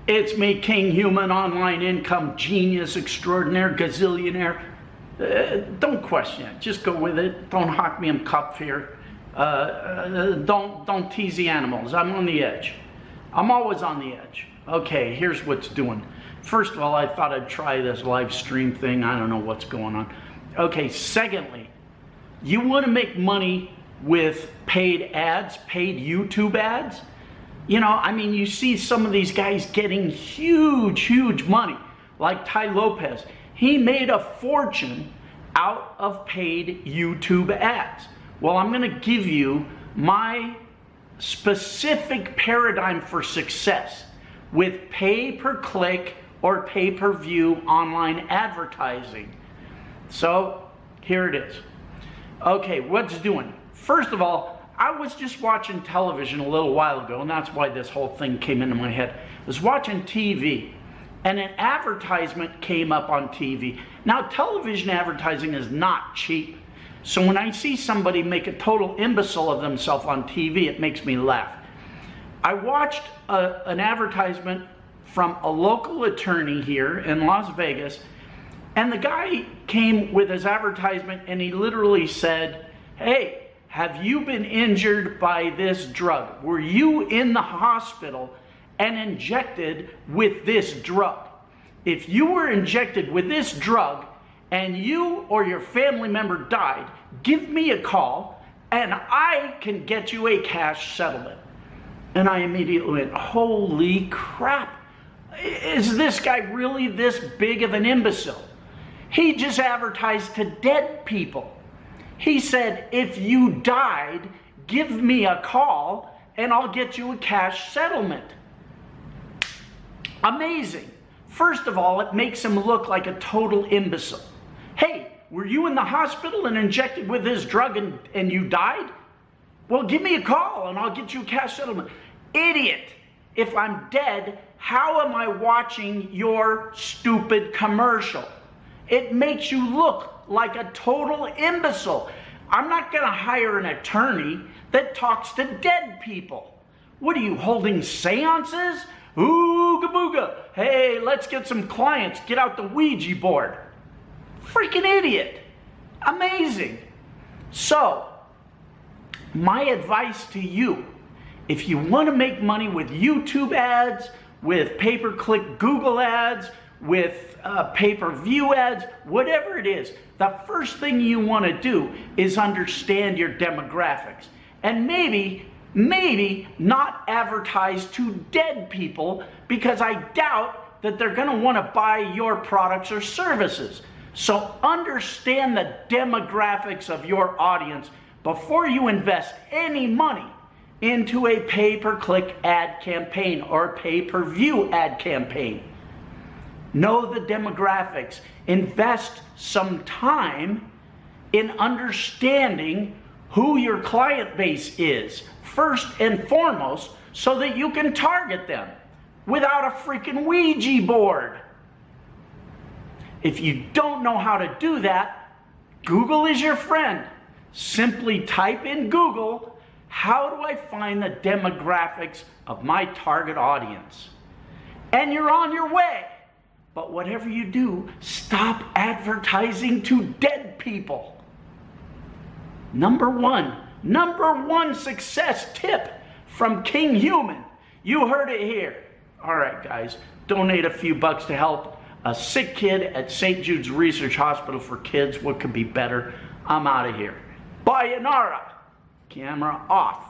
It's me, Kinghuman, online income genius extraordinaire, gazillionaire. Don't question it. Just go with it. Don't hock me in cup here. Don't tease the animals. I'm on the edge. I'm always on the edge. Okay, here's what's doing. First of all, I thought I'd try this live stream thing. I don't know what's going on. Okay, secondly, you want to make money with paid ads, paid YouTube ads? You know, I mean, you see some of these guys getting huge money, like Tai Lopez. He made a fortune out of paid YouTube ads. Well, I'm going to give you my specific paradigm for success with pay-per-click or pay-per-view online advertising. So here it is. Okay, what's doing? First of all, I was just watching television a little while ago, and that's why this whole thing came into my head. I was watching TV, and an advertisement came up on TV. Now, television advertising is not cheap. So when I see somebody make a total imbecile of themselves on TV, it makes me laugh. I watched an advertisement from a local attorney here in Las Vegas, and the guy came with his advertisement and he literally said, "Hey, have you been injured by this drug? Were you in the hospital and injected with this drug? If you were injected with this drug and you or your family member died, give me a call and I can get you a cash settlement." And I immediately went, holy crap. Is this guy really this big of an imbecile? He just advertised to dead people. He said, if you died, give me a call and I'll get you a cash settlement. Amazing. First of all, it makes him look like a total imbecile. Hey, were you in the hospital and injected with this drug and you died? Well, give me a call and I'll get you a cash settlement. Idiot. If I'm dead, how am I watching your stupid commercial? It makes you look like a total imbecile. I'm not going to hire an attorney that talks to dead people. What are you, holding seances? Ooga booga. Hey, let's get some clients. Get out the Ouija board. Freaking idiot. Amazing. So, my advice to you, if you want to make money with YouTube ads, with pay-per-click Google ads, with pay-per-view ads, whatever it is, the first thing you want to do is understand your demographics. And maybe not advertise to dead people, because I doubt that they're going to want to buy your products or services. So understand the demographics of your audience before you invest any money into a pay-per-click ad campaign or pay-per-view ad campaign. Know the demographics. Invest some time in understanding who your client base is, first and foremost, so that you can target them without a freaking Ouija board. If you don't know how to do that, Google is your friend. Simply type in Google, how do I find the demographics of my target audience? And you're on your way. But whatever you do, stop advertising to dead people. Number one success tip from Kinghuman. You heard it here. All right, guys, donate a few bucks to help a sick kid at St. Jude's Research Hospital for Kids. What could be better? I'm out of here. Sayonara. Camera off.